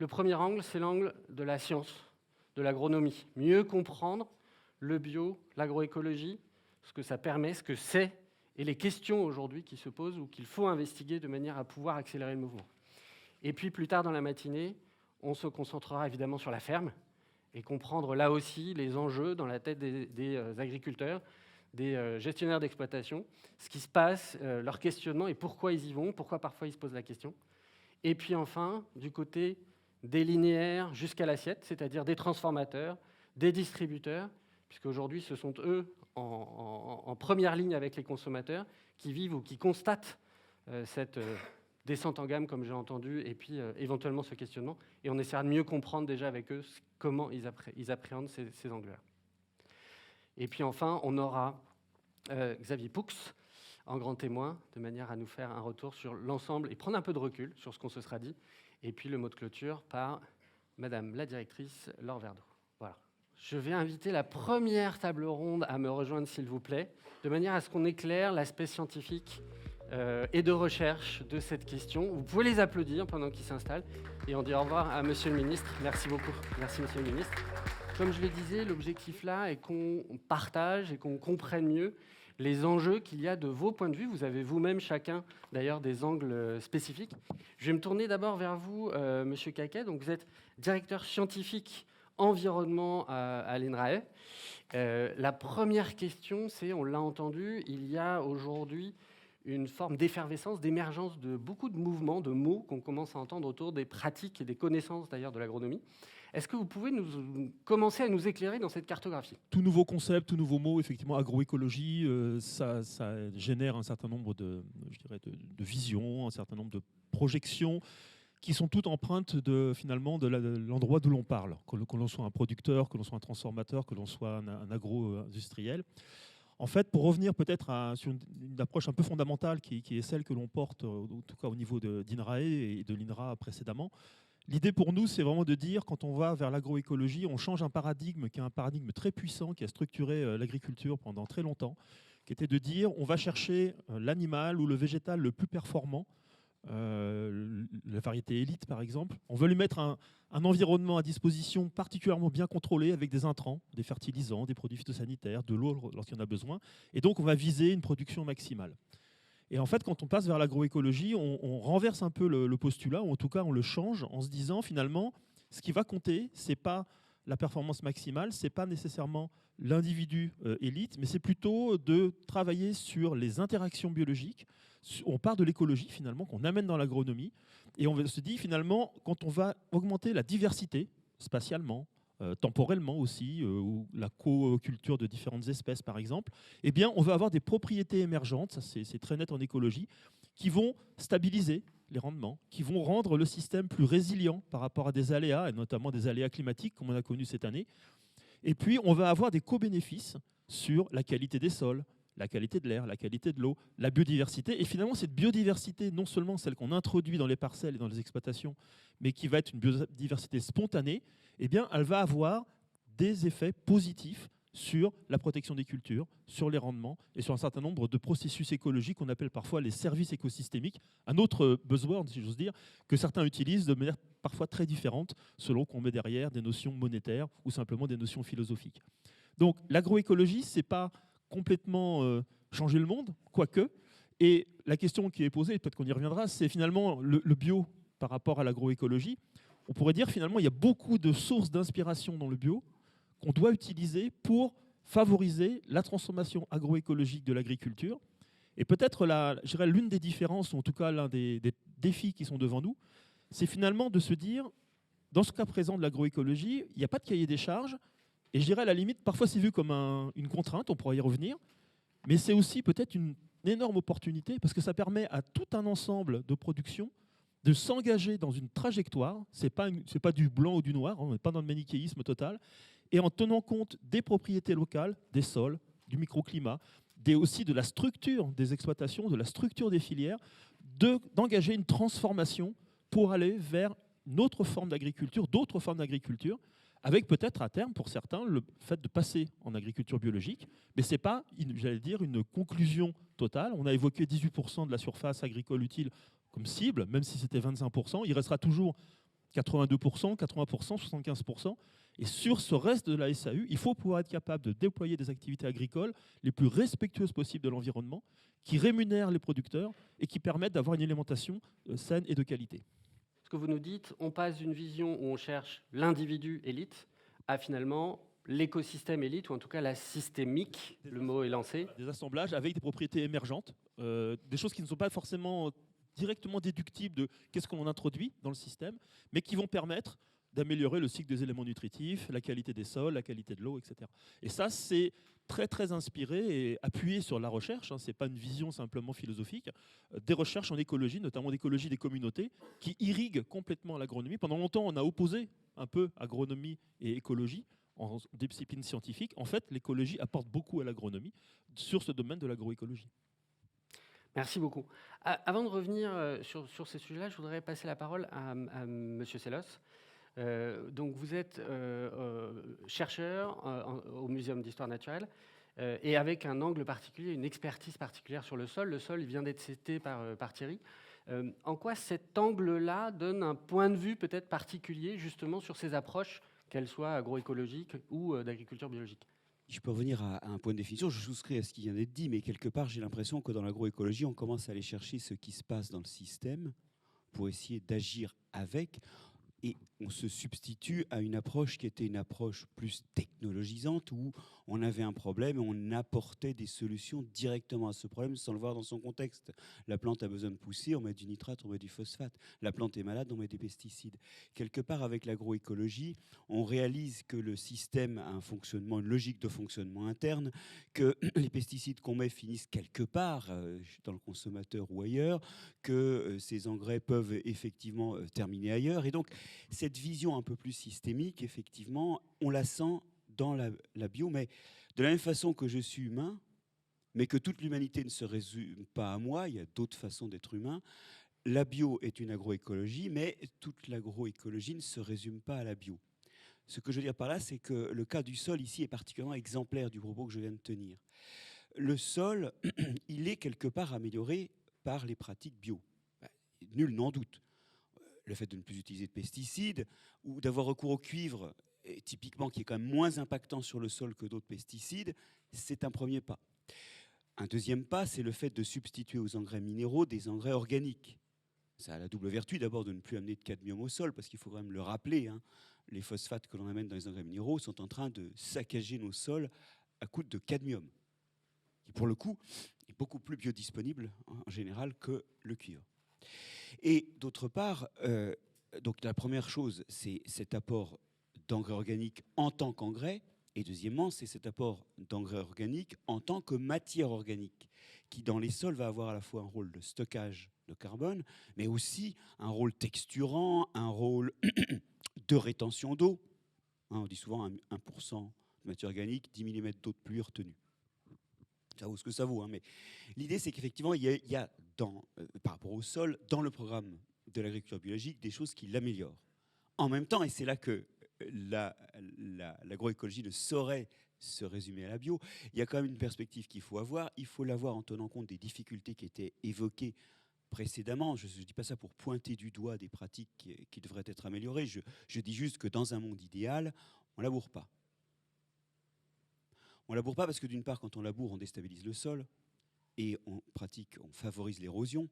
Le premier angle, c'est l'angle de la science, de l'agronomie. Mieux comprendre le bio, l'agroécologie, ce que ça permet, ce que c'est, et les questions aujourd'hui qui se posent ou qu'il faut investiguer de manière à pouvoir accélérer le mouvement. Et puis plus tard dans la matinée, on se concentrera évidemment sur la ferme et comprendre là aussi les enjeux dans la tête des agriculteurs, des gestionnaires d'exploitation, ce qui se passe, leurs questionnements et pourquoi ils y vont, pourquoi parfois ils se posent la question. Et puis enfin, du côté des linéaires jusqu'à l'assiette, c'est-à-dire des transformateurs, des distributeurs, puisqu'aujourd'hui ce sont eux en première ligne avec les consommateurs qui vivent ou qui constatent cette descente en gamme, comme j'ai entendu, et puis éventuellement ce questionnement. Et on essaiera de mieux comprendre déjà avec eux comment ils appréhendent ces angles-là. Et puis enfin, on aura Xavier Poux en grand témoin, de manière à nous faire un retour sur l'ensemble et prendre un peu de recul sur ce qu'on se sera dit. Et puis le mot de clôture par Madame la directrice Laure Verdeau. Voilà. Je vais inviter la première table ronde à me rejoindre, s'il vous plaît, de manière à ce qu'on éclaire l'aspect scientifique et de recherche de cette question. Vous pouvez les applaudir pendant qu'ils s'installent et on dit au revoir à Monsieur le Ministre. Merci beaucoup. Merci Monsieur le Ministre. Comme je le disais, l'objectif là est qu'on partage et qu'on comprenne mieux les enjeux qu'il y a de vos points de vue. Vous avez vous-même chacun d'ailleurs des angles spécifiques. Je vais me tourner d'abord vers vous, Monsieur Caquet. Donc vous êtes directeur scientifique environnement à l'INRAE. La première question, c'est, on l'a entendu, il y a aujourd'hui une forme d'effervescence, d'émergence de beaucoup de mouvements, de mots qu'on commence à entendre autour des pratiques et des connaissances d'ailleurs de l'agronomie. Est-ce que vous pouvez commencer à nous éclairer dans cette cartographie ? Tout nouveau concept, tout nouveau mot, effectivement, agroécologie, ça génère un certain nombre de visions, un certain nombre de projections qui sont toutes empreintes finalement de l'endroit d'où l'on parle, que l'on soit un producteur, que l'on soit un transformateur, que l'on soit un agro-industriel. En fait, pour revenir peut-être sur une approche un peu fondamentale qui est celle que l'on porte, en tout cas au niveau d'INRAE et de l'INRA précédemment, l'idée pour nous, c'est vraiment de dire, quand on va vers l'agroécologie, on change un paradigme qui est un paradigme très puissant, qui a structuré l'agriculture pendant très longtemps, qui était de dire, on va chercher l'animal ou le végétal le plus performant, la variété élite par exemple. On veut lui mettre un environnement à disposition particulièrement bien contrôlé avec des intrants, des fertilisants, des produits phytosanitaires, de l'eau lorsqu'il y en a besoin. Et donc on va viser une production maximale. Et en fait, quand on passe vers l'agroécologie, on renverse un peu le postulat, ou en tout cas on le change en se disant finalement, ce qui va compter, c'est pas la performance maximale, c'est pas nécessairement l'individu élite, mais c'est plutôt de travailler sur les interactions biologiques. On part de l'écologie finalement, qu'on amène dans l'agronomie, et on se dit finalement, quand on va augmenter la diversité spatialement, temporellement aussi, ou la co-culture de différentes espèces par exemple, eh bien on va avoir des propriétés émergentes, ça c'est très net en écologie, qui vont stabiliser les rendements, qui vont rendre le système plus résilient par rapport à des aléas, et notamment des aléas climatiques comme on a connu cette année. Et puis on va avoir des co-bénéfices sur la qualité des sols, la qualité de l'air, la qualité de l'eau, la biodiversité. Et finalement, cette biodiversité, non seulement celle qu'on introduit dans les parcelles et dans les exploitations, mais qui va être une biodiversité spontanée, eh bien, elle va avoir des effets positifs sur la protection des cultures, sur les rendements et sur un certain nombre de processus écologiques qu'on appelle parfois les services écosystémiques, un autre buzzword, si j'ose dire, que certains utilisent de manière parfois très différente selon qu'on met derrière des notions monétaires ou simplement des notions philosophiques. Donc l'agroécologie, ce n'est pas complètement changer le monde, quoique. Et la question qui est posée, peut-être qu'on y reviendra, c'est finalement le bio par rapport à l'agroécologie. On pourrait dire finalement il y a beaucoup de sources d'inspiration dans le bio qu'on doit utiliser pour favoriser la transformation agroécologique de l'agriculture. Et peut-être l'une des différences, ou en tout cas l'un des défis qui sont devant nous, c'est finalement de se dire, dans ce cas présent de l'agroécologie, il n'y a pas de cahier des charges. Et je dirais à la limite, parfois c'est vu comme une contrainte, on pourra y revenir, mais c'est aussi peut-être une énorme opportunité parce que ça permet à tout un ensemble de production de s'engager dans une trajectoire. C'est pas du blanc ou du noir, on n'est pas dans le manichéisme total, et en tenant compte des propriétés locales, des sols, du microclimat, aussi de la structure des exploitations, de la structure des filières, d'engager une transformation pour aller vers une autre forme d'agriculture, d'autres formes d'agriculture, avec peut-être à terme, pour certains, le fait de passer en agriculture biologique. Mais ce n'est pas, j'allais dire, une conclusion totale. On a évoqué 18% de la surface agricole utile comme cible, même si c'était 25%. Il restera toujours 82%, 80%, 75%. Et sur ce reste de la SAU, il faut pouvoir être capable de déployer des activités agricoles les plus respectueuses possibles de l'environnement, qui rémunèrent les producteurs et qui permettent d'avoir une alimentation saine et de qualité. Ce que vous nous dites, on passe d'une vision où on cherche l'individu élite à finalement l'écosystème élite, ou en tout cas la systémique, le mot est lancé. Des assemblages avec des propriétés émergentes, des choses qui ne sont pas forcément directement déductibles de qu'est-ce qu'on introduit dans le système, mais qui vont permettre d'améliorer le cycle des éléments nutritifs, la qualité des sols, la qualité de l'eau, etc. Et ça, c'est très, très inspiré et appuyé sur la recherche. Ce n'est pas une vision simplement philosophique. Des recherches en écologie, notamment d'écologie des communautés, qui irriguent complètement l'agronomie. Pendant longtemps, on a opposé un peu agronomie et écologie en discipline scientifique. En fait, l'écologie apporte beaucoup à l'agronomie sur ce domaine de l'agroécologie. Merci beaucoup. Avant de revenir sur ces sujets-là, je voudrais passer la parole à M. Sellos. Donc vous êtes chercheur au Muséum d'histoire naturelle et avec un angle particulier, une expertise particulière sur le sol. Le sol, il vient d'être cité par Thierry. En quoi cet angle-là donne un point de vue peut-être particulier justement sur ces approches, qu'elles soient agroécologiques ou d'agriculture biologique? Je peux revenir à un point de définition. Je souscris à ce qui vient d'être dit, mais quelque part, j'ai l'impression que dans l'agroécologie, on commence à aller chercher ce qui se passe dans le système pour essayer d'agir avec. Et on se substitue à une approche qui était une approche plus technologisante, où on avait un problème et on apportait des solutions directement à ce problème sans le voir dans son contexte. La plante a besoin de pousser, on met du nitrate, on met du phosphate. La plante est malade, on met des pesticides. Quelque part, avec l'agroécologie, on réalise que le système a un fonctionnement, une logique de fonctionnement interne, que les pesticides qu'on met finissent quelque part dans le consommateur ou ailleurs, que ces engrais peuvent effectivement terminer ailleurs. Et donc, cette vision un peu plus systémique, effectivement, on la sent dans la bio, mais de la même façon que je suis humain, mais que toute l'humanité ne se résume pas à moi, il y a d'autres façons d'être humain. La bio est une agroécologie, mais toute l'agroécologie ne se résume pas à la bio. Ce que je veux dire par là, c'est que le cas du sol ici est particulièrement exemplaire du propos que je viens de tenir. Le sol, il est quelque part amélioré par les pratiques bio. Nul n'en doute. Le fait de ne plus utiliser de pesticides ou d'avoir recours au cuivre, typiquement qui est quand même moins impactant sur le sol que d'autres pesticides, c'est un premier pas. Un deuxième pas, c'est le fait de substituer aux engrais minéraux des engrais organiques. Ça a la double vertu d'abord de ne plus amener de cadmium au sol, parce qu'il faut quand même le rappeler, hein, les phosphates que l'on amène dans les engrais minéraux sont en train de saccager nos sols à coup de cadmium, qui pour le coup est beaucoup plus biodisponible en général que le cuivre. Et d'autre part, donc la première chose, c'est cet apport d'engrais organiques en tant qu'engrais. Et deuxièmement, c'est cet apport d'engrais organiques en tant que matière organique, qui dans les sols va avoir à la fois un rôle de stockage de carbone, mais aussi un rôle texturant, un rôle de rétention d'eau. On dit souvent 1% de matière organique, 10 mm d'eau de pluie retenue. Ça vaut ce que ça vaut, hein, mais l'idée, c'est qu'effectivement, il y a par rapport au sol, dans le programme de l'agriculture biologique, des choses qui l'améliorent. En même temps, et c'est là que l'agroécologie ne saurait se résumer à la bio, il y a quand même une perspective qu'il faut avoir. Il faut l'avoir en tenant compte des difficultés qui étaient évoquées précédemment. Je ne dis pas ça pour pointer du doigt des pratiques qui devraient être améliorées. Je dis juste que dans un monde idéal, on ne laboure pas. On ne laboure pas parce que d'une part, quand on laboure, on déstabilise le sol et on favorise l'érosion.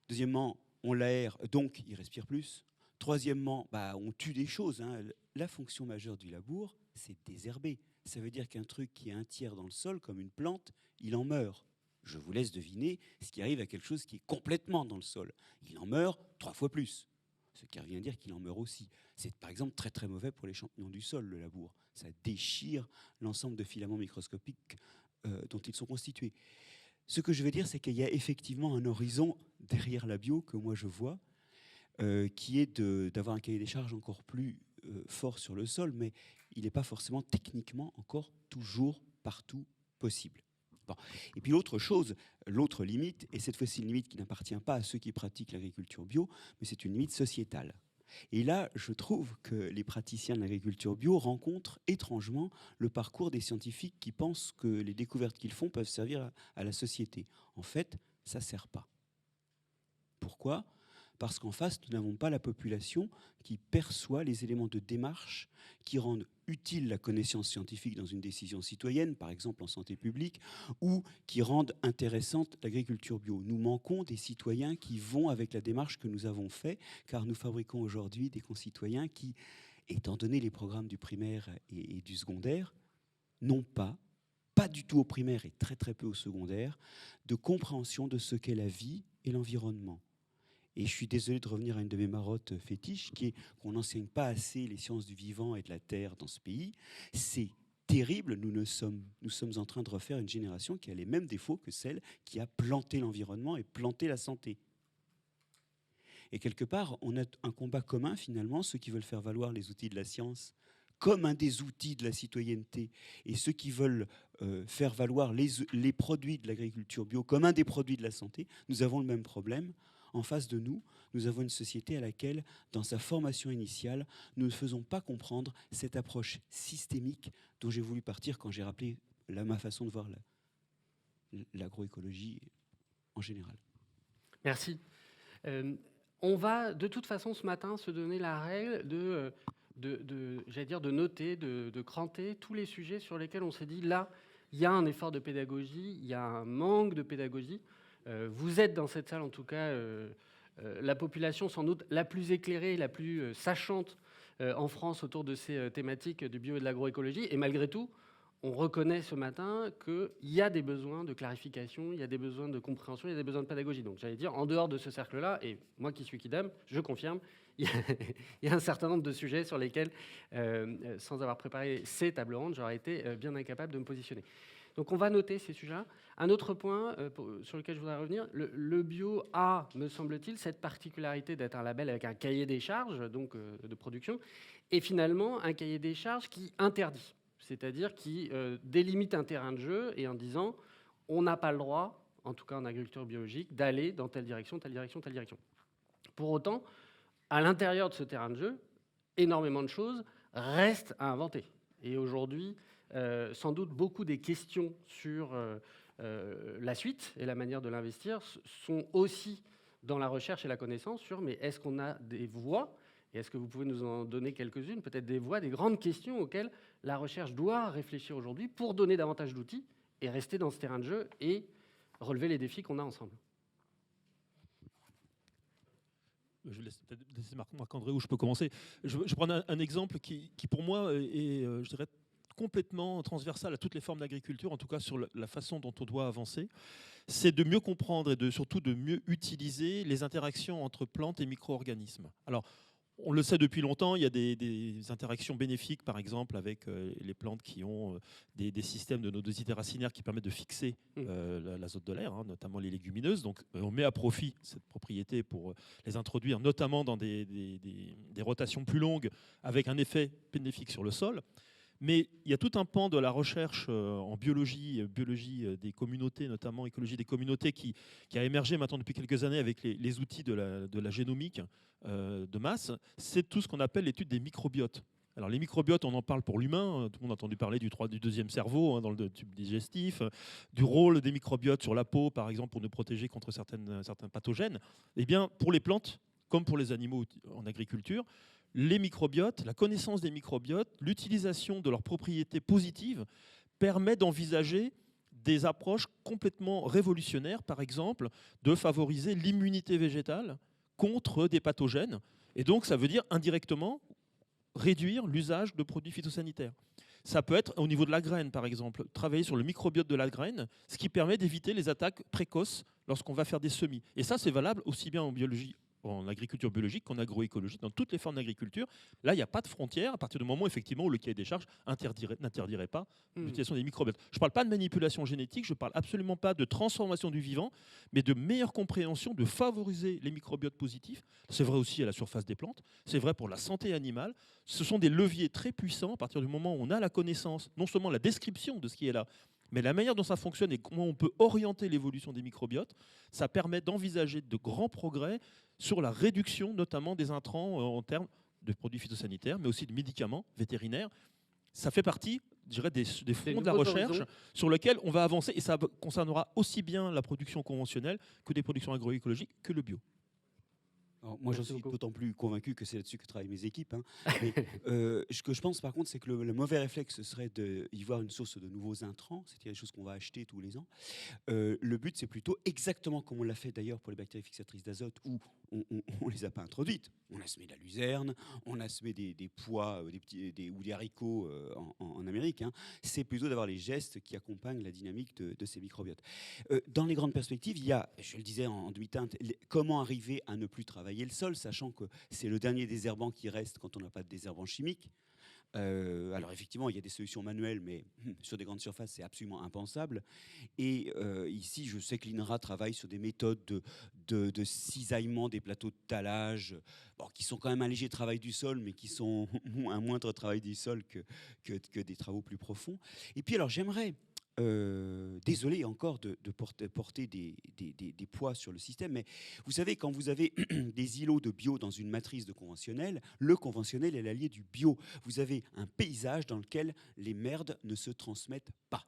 Deuxièmement, on l'aère, donc il respire plus. Troisièmement, on tue des choses. Hein. La fonction majeure du labour, c'est désherber. Ça veut dire qu'un truc qui est un tiers dans le sol, comme une plante, il en meurt. Je vous laisse deviner ce qui arrive à quelque chose qui est complètement dans le sol. Il en meurt 3 fois plus. Ce qui revient à dire qu'il en meurt aussi. C'est par exemple très très mauvais pour les champignons du sol, le labour. Ça déchire l'ensemble de filaments microscopiques dont ils sont constitués. Ce que je veux dire, c'est qu'il y a effectivement un horizon derrière la bio que moi je vois, qui est d'avoir un cahier des charges encore plus fort sur le sol, mais il n'est pas forcément techniquement encore toujours partout possible. Bon. Et puis l'autre chose, l'autre limite, et cette fois-ci une limite qui n'appartient pas à ceux qui pratiquent l'agriculture bio, mais c'est une limite sociétale. Et là, je trouve que les praticiens de l'agriculture bio rencontrent étrangement le parcours des scientifiques qui pensent que les découvertes qu'ils font peuvent servir à la société. En fait, ça ne sert pas. Pourquoi ? parce qu'en face, nous n'avons pas la population qui perçoit les éléments de démarche qui rendent utile la connaissance scientifique dans une décision citoyenne, par exemple en santé publique, ou qui rendent intéressante l'agriculture bio. Nous manquons des citoyens qui vont avec la démarche que nous avons faite, car nous fabriquons aujourd'hui des concitoyens qui, étant donné les programmes du primaire et du secondaire, n'ont pas du tout au primaire et très très peu au secondaire, de compréhension de ce qu'est la vie et l'environnement. Et je suis désolé de revenir à une de mes marottes fétiches, qui est qu'on n'enseigne pas assez les sciences du vivant et de la terre dans ce pays. C'est terrible, nous sommes en train de refaire une génération qui a les mêmes défauts que celle qui a planté l'environnement et planté la santé. Et quelque part, on a un combat commun finalement, ceux qui veulent faire valoir les outils de la science comme un des outils de la citoyenneté, et ceux qui veulent faire valoir les produits de l'agriculture bio comme un des produits de la santé, nous avons le même problème. En face de nous, nous avons une société à laquelle, dans sa formation initiale, nous ne faisons pas comprendre cette approche systémique dont j'ai voulu partir quand j'ai rappelé ma façon de voir l'agroécologie en général. Merci. On va de toute façon ce matin se donner la règle de noter, de cranter tous les sujets sur lesquels on s'est dit là, il y a un effort de pédagogie, il y a un manque de pédagogie. Vous êtes dans cette salle, en tout cas, la population sans doute la plus éclairée, la plus sachante en France autour de ces thématiques du bio et de l'agroécologie. Et malgré tout, on reconnaît ce matin qu'il y a des besoins de clarification, il y a des besoins de compréhension, il y a des besoins de pédagogie. Donc j'allais dire, en dehors de ce cercle-là, et moi qui suis Kidam, je confirme, il y a un certain nombre de sujets sur lesquels, sans avoir préparé ces tables rondes, j'aurais été bien incapable de me positionner. Donc on va noter ces sujets-là. Un autre point sur lequel je voudrais revenir, le bio a, me semble-t-il, cette particularité d'être un label avec un cahier des charges, donc de production, et finalement un cahier des charges qui interdit, c'est-à-dire qui délimite un terrain de jeu et en disant on n'a pas le droit, en tout cas en agriculture biologique, d'aller dans telle direction, telle direction, telle direction. Pour autant, à l'intérieur de ce terrain de jeu, énormément de choses restent à inventer. Et aujourd'hui, sans doute beaucoup des questions sur la suite et la manière de l'investir sont aussi dans la recherche et la connaissance sur mais est-ce qu'on a des voies, et est-ce que vous pouvez nous en donner quelques-unes, peut-être des voies, des grandes questions auxquelles la recherche doit réfléchir aujourd'hui pour donner davantage d'outils et rester dans ce terrain de jeu et relever les défis qu'on a ensemble. Je laisse peut-être laisser Marc-André où je peux commencer. Je prends un exemple qui pour moi est, je dirais, complètement transversal à toutes les formes d'agriculture, en tout cas sur la façon dont on doit avancer. C'est de mieux comprendre et surtout de mieux utiliser les interactions entre plantes et micro-organismes. Alors, on le sait depuis longtemps, il y a des interactions bénéfiques, par exemple, avec les plantes qui ont des systèmes de nodosité racinaire qui permettent de fixer l'azote de l'air, notamment les légumineuses. Donc, on met à profit cette propriété pour les introduire, notamment dans des rotations plus longues, avec un effet bénéfique sur le sol. Mais il y a tout un pan de la recherche en biologie des communautés, notamment écologie des communautés, qui a émergé maintenant depuis quelques années avec les outils de la génomique de masse. C'est tout ce qu'on appelle l'étude des microbiotes. Alors les microbiotes, on en parle pour l'humain, tout le monde a entendu parler du deuxième cerveau dans le tube digestif, du rôle des microbiotes sur la peau, par exemple, pour nous protéger contre certains pathogènes. Eh bien, pour les plantes, comme pour les animaux en agriculture, les microbiotes, la connaissance des microbiotes, l'utilisation de leurs propriétés positives permet d'envisager des approches complètement révolutionnaires, par exemple, de favoriser l'immunité végétale contre des pathogènes. Et donc, ça veut dire indirectement réduire l'usage de produits phytosanitaires. Ça peut être au niveau de la graine, par exemple, travailler sur le microbiote de la graine, ce qui permet d'éviter les attaques précoces lorsqu'on va faire des semis. Et ça, c'est valable aussi bien en biologie, en agriculture biologique qu'en agroécologie, dans toutes les formes d'agriculture. Là, il n'y a pas de frontière à partir du moment effectivement, où le cahier des charges n'interdirait pas l'utilisation des microbiotes. Je ne parle pas de manipulation génétique, je ne parle absolument pas de transformation du vivant, mais de meilleure compréhension, de favoriser les microbiotes positifs. C'est vrai aussi à la surface des plantes, c'est vrai pour la santé animale. Ce sont des leviers très puissants à partir du moment où on a la connaissance, non seulement la description de ce qui est là, mais la manière dont ça fonctionne et comment on peut orienter l'évolution des microbiotes, ça permet d'envisager de grands progrès sur la réduction notamment des intrants en termes de produits phytosanitaires, mais aussi de médicaments vétérinaires. Ça fait partie, je dirais, des fronts de la recherche sur lesquels on va avancer, et ça concernera aussi bien la production conventionnelle que des productions agroécologiques que le bio. Alors, moi, j'en Merci suis beaucoup. d'autant plus convaincu que c'est là-dessus que travaillent mes équipes. Hein. Mais ce que je pense, par contre, c'est que le mauvais réflexe, ce serait d'y voir une source de nouveaux intrants, c'est-à-dire des choses qu'on va acheter tous les ans. Le but, c'est plutôt exactement comme on l'a fait d'ailleurs pour les bactéries fixatrices d'azote, où on les a pas introduites. On a semé de la luzerne, on a semé des pois ou des haricots en Amérique. Hein. C'est plutôt d'avoir les gestes qui accompagnent la dynamique de ces microbiotes. Dans les grandes perspectives, il y a, je le disais en demi-teinte, comment arriver à ne plus travailler le sol, sachant que c'est le dernier désherbant qui reste quand on n'a pas de désherbant chimique. Alors effectivement, il y a des solutions manuelles, mais sur des grandes surfaces, c'est absolument impensable. Et ici, je sais que l'INRA travaille sur des méthodes de cisaillement des plateaux de talage, bon, qui sont quand même un léger travail du sol, mais qui sont un moindre travail du sol que des travaux plus profonds. Et puis alors, j'aimerais... désolé encore de porter des poids sur le système, mais vous savez, quand vous avez des îlots de bio dans une matrice de conventionnel, le conventionnel est l'allié du bio. Vous avez un paysage dans lequel les merdes ne se transmettent pas.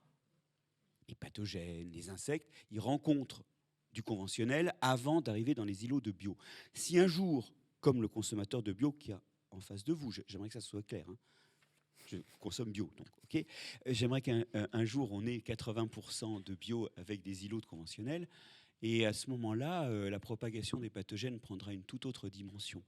Les pathogènes, les insectes, ils rencontrent du conventionnel avant d'arriver dans les îlots de bio. Si un jour, comme le consommateur de bio qui a en face de vous, j'aimerais que ça soit clair, hein, je consomme bio, donc ok. J'aimerais qu'un jour on ait 80% de bio avec des îlots de conventionnels, et à ce moment-là, la propagation des pathogènes prendra une toute autre dimension.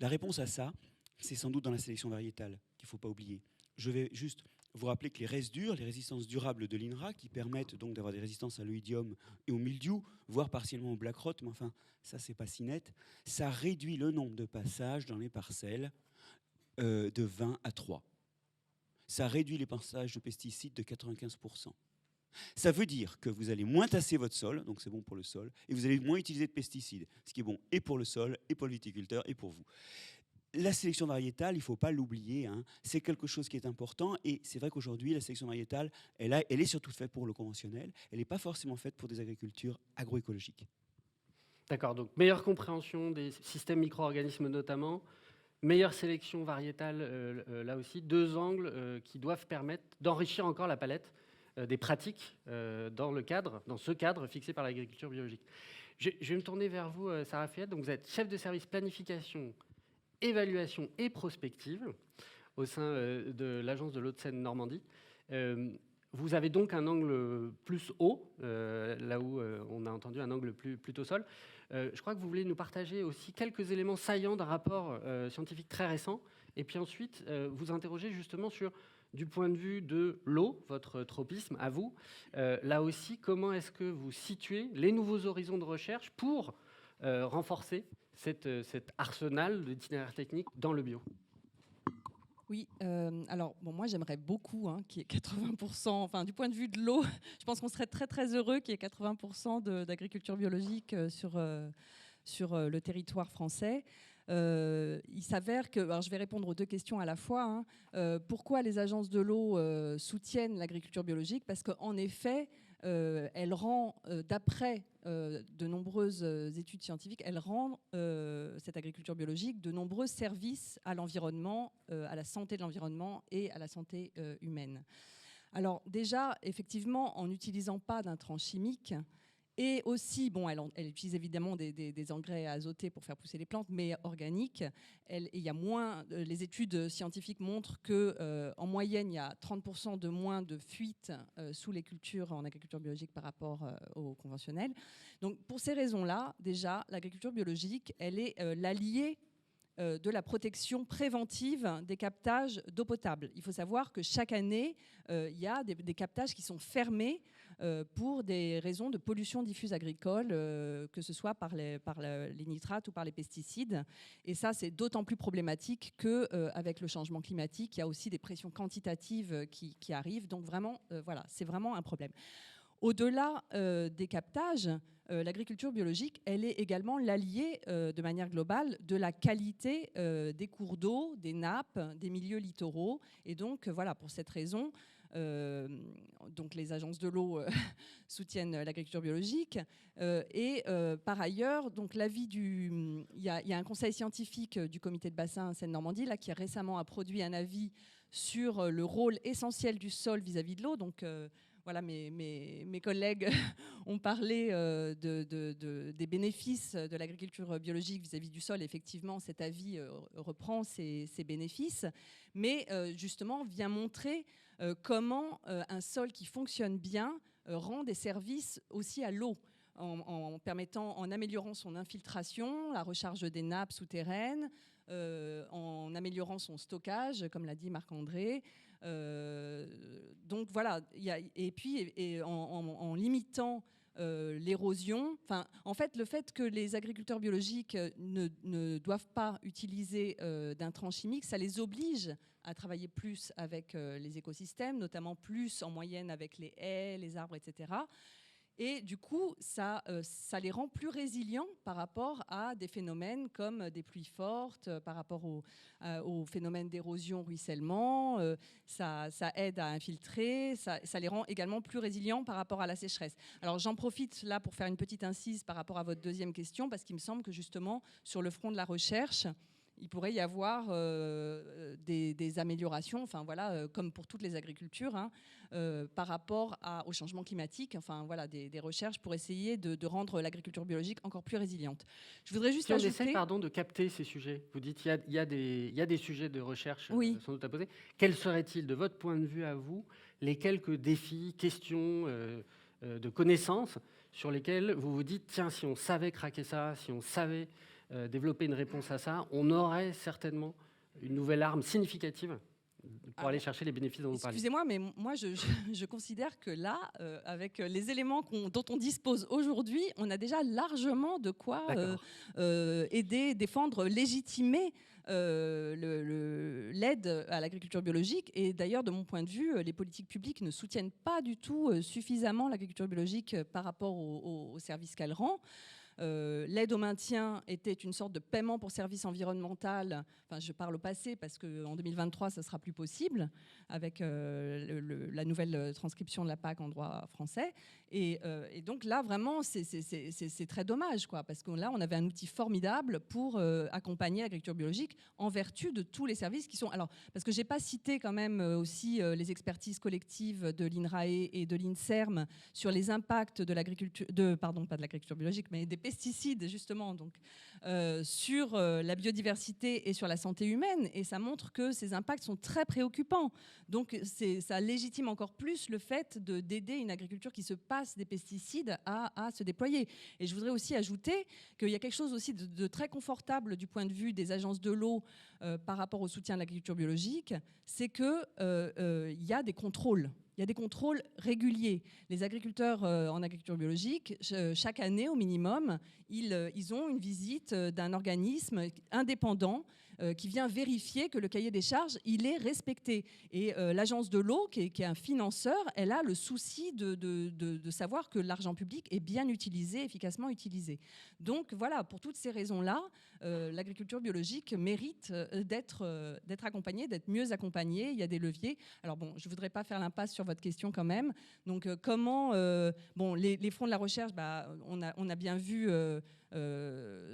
La réponse à ça, c'est sans doute dans la sélection variétale qu'il ne faut pas oublier. Je vais juste vous rappeler que les résidures, les résistances durables de l'INRA, qui permettent donc d'avoir des résistances à l'oïdium et au mildiou, voire partiellement au black rot, mais enfin ça c'est pas si net, ça réduit le nombre de passages dans les parcelles de 20 à 3. Ça réduit les passages de pesticides de 95%. Ça veut dire que vous allez moins tasser votre sol, donc c'est bon pour le sol, et vous allez moins utiliser de pesticides, ce qui est bon et pour le sol, et pour le viticulteur, et pour vous. La sélection variétale, il ne faut pas l'oublier, hein, c'est quelque chose qui est important, et c'est vrai qu'aujourd'hui, la sélection variétale, elle est surtout faite pour le conventionnel, elle n'est pas forcément faite pour des agricultures agroécologiques. D'accord, donc meilleure compréhension des systèmes micro-organismes notamment, meilleure sélection variétale là aussi, deux angles qui doivent permettre d'enrichir encore la palette des pratiques dans ce cadre fixé par l'agriculture biologique. Je vais me tourner vers vous, Sarah Fayette. Donc vous êtes chef de service planification, évaluation et prospective au sein de l'agence de l'Hauts-de-Seine Normandie. Vous avez donc un angle plus haut, là où on a entendu un angle plutôt sol. Je crois que vous voulez nous partager aussi quelques éléments saillants d'un rapport scientifique très récent, et puis ensuite vous interroger justement sur, du point de vue de l'eau, votre tropisme à vous, là aussi, comment est-ce que vous situez les nouveaux horizons de recherche pour renforcer cet arsenal d'itinéraires techniques dans le bio? Oui, alors bon, moi j'aimerais beaucoup qu'il y ait 80%, enfin du point de vue de l'eau, je pense qu'on serait très très heureux qu'il y ait 80% d'agriculture biologique sur le territoire français. Il s'avère que, alors je vais répondre aux deux questions à la fois. Pourquoi les agences de l'eau soutiennent l'agriculture biologique? Parce qu'en effet, elle rend, d'après de nombreuses études scientifiques, elle rend cette agriculture biologique de nombreux services à l'environnement, à la santé de l'environnement et à la santé humaine. Alors déjà, effectivement, en n'utilisant pas d'intrants chimiques, et aussi, bon, elle utilise évidemment des engrais azotés pour faire pousser les plantes, mais organiques. Il y a moins, les études scientifiques montrent qu'en moyenne, il y a 30% de moins de fuites sous les cultures en agriculture biologique par rapport au conventionnel. Donc, pour ces raisons-là, déjà, l'agriculture biologique, elle est l'alliée de la protection préventive des captages d'eau potable. Il faut savoir que chaque année, il y a des captages qui sont fermés pour des raisons de pollution diffuse agricole, que ce soit par les nitrates ou par les pesticides. Et ça, c'est d'autant plus problématique qu'avec le changement climatique, il y a aussi des pressions quantitatives qui arrivent. Donc vraiment, voilà, c'est vraiment un problème. Au-delà des captages, l'agriculture biologique, elle est également l'alliée de manière globale de la qualité des cours d'eau, des nappes, des milieux littoraux. Et donc, voilà, pour cette raison, donc les agences de l'eau soutiennent l'agriculture biologique. Par ailleurs, donc il y a un conseil scientifique du comité de bassin Seine-Normandie là, qui récemment a produit un avis sur le rôle essentiel du sol vis-à-vis de l'eau. Donc, voilà, mes collègues ont parlé des bénéfices de l'agriculture biologique vis-à-vis du sol. Effectivement, cet avis reprend ces bénéfices, mais justement vient montrer comment un sol qui fonctionne bien rend des services aussi à l'eau. En améliorant son infiltration, la recharge des nappes souterraines, en améliorant son stockage, comme l'a dit Marc-André. Donc voilà, et puis en limitant l'érosion. En fait, le fait que les agriculteurs biologiques ne doivent pas utiliser d'intrants chimiques, ça les oblige à travailler plus avec les écosystèmes, notamment plus en moyenne avec les haies, les arbres, etc. Et du coup, ça les rend plus résilients par rapport à des phénomènes comme des pluies fortes, par rapport aux phénomènes d'érosion, ruissellement. Ça aide à infiltrer. Ça les rend également plus résilients par rapport à la sécheresse. Alors j'en profite là pour faire une petite incise par rapport à votre deuxième question, parce qu'il me semble que justement, sur le front de la recherche, il pourrait y avoir des améliorations, enfin voilà, comme pour toutes les agricultures, hein, par rapport au changement climatique. Enfin voilà, des recherches pour essayer de rendre l'agriculture biologique encore plus résiliente. Je voudrais juste ajouter. Si on essaie, de capter ces sujets, vous dites il y a des sujets de recherche Oui. sans doute à poser. Quels seraient-ils, de votre point de vue à vous, les quelques défis, questions de connaissances sur lesquels vous vous dites tiens, si on savait craquer ça, si on savait développer une réponse à ça, on aurait certainement une nouvelle arme significative pour aller chercher les bénéfices dont vous parlez. Excusez-moi, mais moi, je considère que là, avec les éléments dont on dispose aujourd'hui, on a déjà largement de quoi aider, défendre, légitimer l'aide à l'agriculture biologique. Et d'ailleurs, de mon point de vue, les politiques publiques ne soutiennent pas du tout suffisamment l'agriculture biologique par rapport aux services qu'elle rend. L'aide au maintien était une sorte de paiement pour service environnemental. Enfin, je parle au passé parce qu'en 2023, ça ne sera plus possible avec la nouvelle transcription de la PAC en droit français. Et donc là, vraiment, c'est très dommage, quoi, parce que là, on avait un outil formidable pour accompagner l'agriculture biologique en vertu de tous les services qui sont... Alors, parce que je n'ai pas cité quand même aussi les expertises collectives de l'INRAE et de l'INSERM sur les impacts de l'agriculture... Pardon, pas de l'agriculture biologique, mais des pesticides, justement, donc, sur la biodiversité et sur la santé humaine. Et ça montre que ces impacts sont très préoccupants. Donc, ça légitime encore plus le fait d'aider une agriculture qui se passe des pesticides à se déployer. Et je voudrais aussi ajouter qu'il y a quelque chose aussi de très confortable du point de vue des agences de l'eau par rapport au soutien de l'agriculture biologique, c'est qu'il y a des contrôles. Il y a des contrôles réguliers. Les agriculteurs en agriculture biologique, chaque année au minimum, ils ont une visite d'un organisme indépendant qui vient vérifier que le cahier des charges, il est respecté. Et l'agence de l'eau, qui est un financeur, elle a le souci de savoir que l'argent public est bien utilisé, efficacement utilisé. Donc voilà, pour toutes ces raisons-là, l'agriculture biologique mérite d'être accompagnée, d'être mieux accompagnée. Il y a des leviers. Alors bon, je ne voudrais pas faire l'impasse sur votre question quand même. Donc comment... les fonds de la recherche, on a bien vu...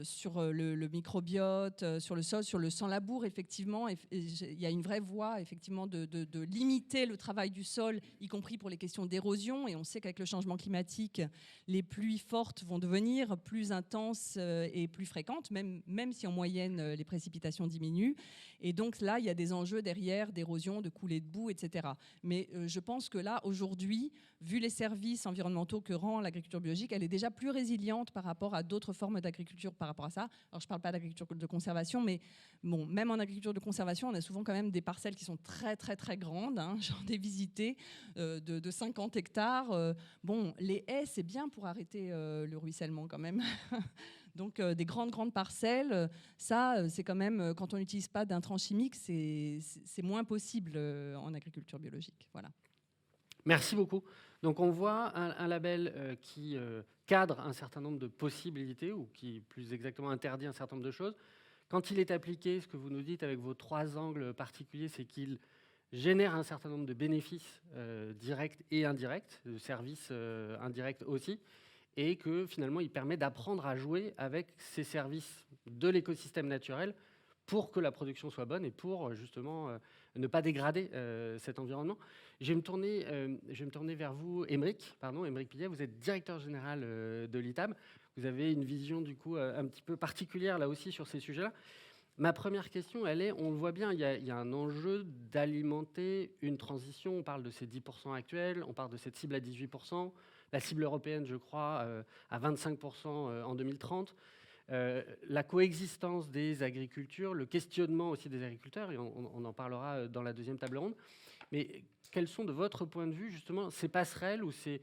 sur le microbiote, sur le sol, sur le sans-labour, effectivement, il y a une vraie voie, effectivement, de limiter le travail du sol, y compris pour les questions d'érosion. Et on sait qu'avec le changement climatique, les pluies fortes vont devenir plus intenses et plus fréquentes, même si en moyenne, les précipitations diminuent. Et donc là, il y a des enjeux derrière d'érosion, de coulées de boue, etc. Mais je pense que là, aujourd'hui, vu les services environnementaux que rend l'agriculture biologique, elle est déjà plus résiliente par rapport à d'autres formes d'agriculture par rapport à ça. Alors, je ne parle pas d'agriculture de conservation, mais bon, même en agriculture de conservation, on a souvent quand même des parcelles qui sont très, très, très grandes. Hein. J'en ai visité de 50 hectares. Bon, les haies, c'est bien pour arrêter le ruissellement quand même. Donc, des grandes parcelles, ça, c'est quand même, quand on n'utilise pas d'intrants chimiques, c'est moins possible en agriculture biologique. Voilà. Merci beaucoup. Donc on voit un label qui cadre un certain nombre de possibilités ou qui, plus exactement, interdit un certain nombre de choses. Quand il est appliqué, ce que vous nous dites avec vos 3 angles particuliers, c'est qu'il génère un certain nombre de bénéfices directs et indirects, de services indirects aussi, et que finalement il permet d'apprendre à jouer avec ces services de l'écosystème naturel pour que la production soit bonne et pour justement ne pas dégrader cet environnement. Je vais me tourner vers vous, Émeric Pillet, vous êtes directeur général de l'ITAB. Vous avez une vision du coup un petit peu particulière là aussi sur ces sujets-là. Ma première question, elle est, on le voit bien, il y a un enjeu d'alimenter une transition. On parle de ces 10% actuels, on parle de cette cible à 18%, la cible européenne, je crois, à 25% en 2030. La coexistence des agricultures, le questionnement aussi des agriculteurs, et on en parlera dans la deuxième table ronde. Mais quels sont, de votre point de vue, justement, ces passerelles ou ces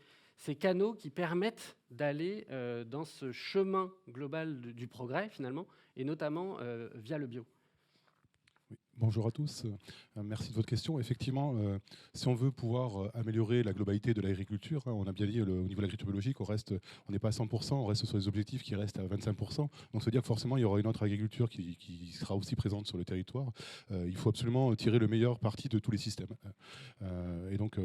canaux qui permettent d'aller dans ce chemin global du progrès, finalement, et notamment via le bio? Oui. Bonjour à tous, merci de votre question. Effectivement, si on veut pouvoir améliorer la globalité de l'agriculture, on a bien dit au niveau de l'agriculture biologique, on n'est pas à 100%, on reste sur les objectifs qui restent à 25%. Donc ça veut dire que forcément il y aura une autre agriculture qui sera aussi présente sur le territoire. Il faut absolument tirer le meilleur parti de tous les systèmes. Et donc,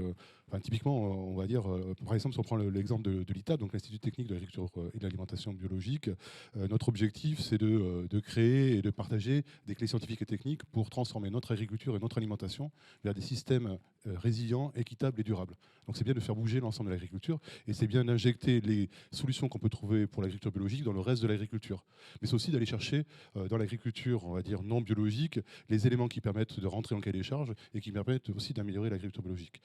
typiquement, on va dire, par exemple, si on prend l'exemple de l'ITAB, donc l'Institut technique de l'agriculture et de l'alimentation biologique, notre objectif c'est de créer et de partager des clés scientifiques et techniques pour transformer notre agriculture et notre alimentation vers des systèmes résilients, équitables et durables. Donc c'est bien de faire bouger l'ensemble de l'agriculture et c'est bien d'injecter les solutions qu'on peut trouver pour l'agriculture biologique dans le reste de l'agriculture. Mais c'est aussi d'aller chercher dans l'agriculture, on va dire non biologique, les éléments qui permettent de rentrer en cahier des charges et qui permettent aussi d'améliorer l'agriculture biologique.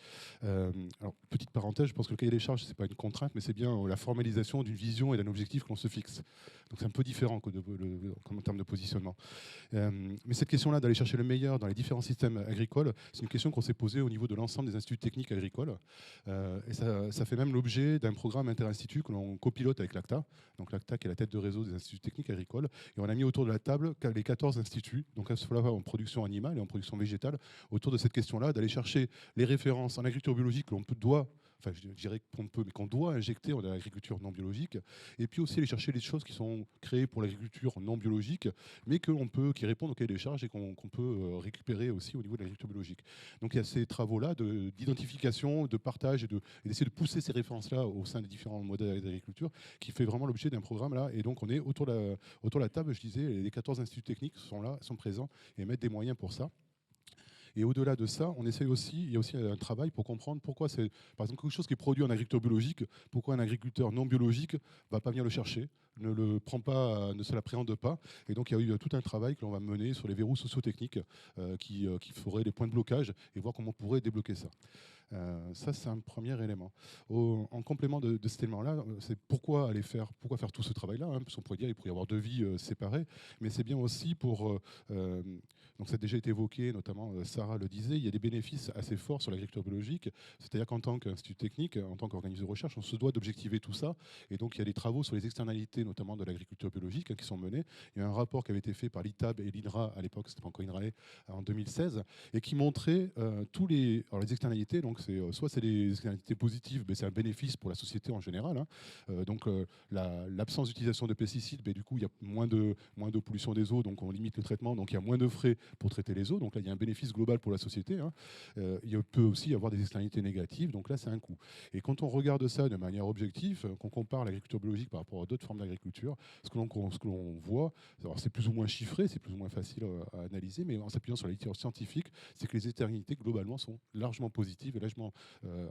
Alors, petite parenthèse, je pense que le cahier des charges, ce n'est pas une contrainte, mais c'est bien la formalisation d'une vision et d'un objectif que l'on se fixe. Donc c'est un peu différent en termes de positionnement. Mais cette question-là d'aller chercher le meilleur dans les différents systèmes agricoles, c'est une question qu'on s'est posée au niveau de l'ensemble des instituts techniques agricoles. Et ça fait même l'objet d'un programme interinstitut que l'on copilote avec l'ACTA. Donc l'ACTA qui est la tête de réseau des instituts techniques agricoles. Et on a mis autour de la table les 14 instituts, donc à ce fois en production animale et en production végétale, autour de cette question-là, d'aller chercher les références en agriculture biologique que l'on doit, enfin je dirais qu'on peut, mais qu'on doit injecter dans l'agriculture non biologique, et puis aussi aller chercher les choses qui sont créées pour l'agriculture non biologique, mais qui répondent au cahier des charges et qu'on peut récupérer aussi au niveau de l'agriculture biologique. Donc il y a ces travaux-là d'identification, de partage et d'essayer de pousser ces références-là au sein des différents modèles d'agriculture qui fait vraiment l'objet d'un programme là. Et donc on est autour de la table, je disais, les 14 instituts techniques sont là, sont présents et mettent des moyens pour ça. Et au-delà de ça, il y a aussi un travail pour comprendre pourquoi c'est, par exemple, quelque chose qui est produit en agriculture biologique, pourquoi un agriculteur non biologique ne va pas venir le chercher, ne le prend pas, ne se l'appréhende pas. Et donc, il y a eu tout un travail que l'on va mener sur les verrous socio-techniques qui feraient les points de blocage et voir comment on pourrait débloquer ça. Ça, c'est un premier élément. En complément de cet élément-là, c'est pourquoi faire tout ce travail-là, parce qu'on pourrait dire qu'il pourrait y avoir deux vies séparées, mais c'est bien aussi pour... donc ça a déjà été évoqué, notamment Sarah le disait, il y a des bénéfices assez forts sur l'agriculture biologique, c'est-à-dire qu'en tant qu'institut technique, en tant qu'organisme de recherche, on se doit d'objectiver tout ça, et donc il y a des travaux sur les externalités, notamment de l'agriculture biologique, qui sont menés. Il y a un rapport qui avait été fait par l'ITAB et l'INRA, à l'époque, c'était pas encore INRAE, en 2016, et qui montrait les externalités, donc soit c'est des externalités positives, c'est un bénéfice pour la société en général, donc l'absence d'utilisation de pesticides, du coup il y a moins de pollution des eaux, donc on limite le traitement, donc il y a moins de frais pour traiter les eaux, donc là il y a un bénéfice global pour la société. Il peut aussi y avoir des externalités négatives, donc là c'est un coût. Et quand on regarde ça de manière objective, qu'on compare l'agriculture biologique par rapport à d'autres formes d'agriculture, ce que l'on voit, c'est plus ou moins chiffré, c'est plus ou moins facile à analyser, mais en s'appuyant sur la littérature scientifique, c'est que les externalités globalement sont largement positives et largement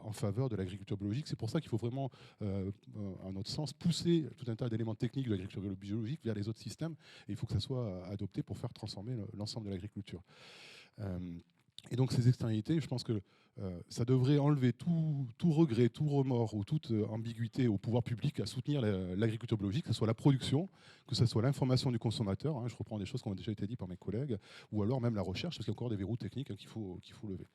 en faveur de l'agriculture biologique. C'est pour ça qu'il faut vraiment, à notre sens, pousser tout un tas d'éléments techniques de l'agriculture biologique vers les autres systèmes, et il faut que ça soit adopté pour faire transformer l'ensemble de l'agriculture. Et donc ces externalités, je pense que ça devrait enlever tout regret, tout remords ou toute ambiguïté au pouvoir public à soutenir l'agriculture biologique, que ce soit la production, que ce soit l'information du consommateur, je reprends des choses qui ont déjà été dites par mes collègues, ou alors même la recherche, parce qu'il y a encore des verrous techniques qu'il faut lever.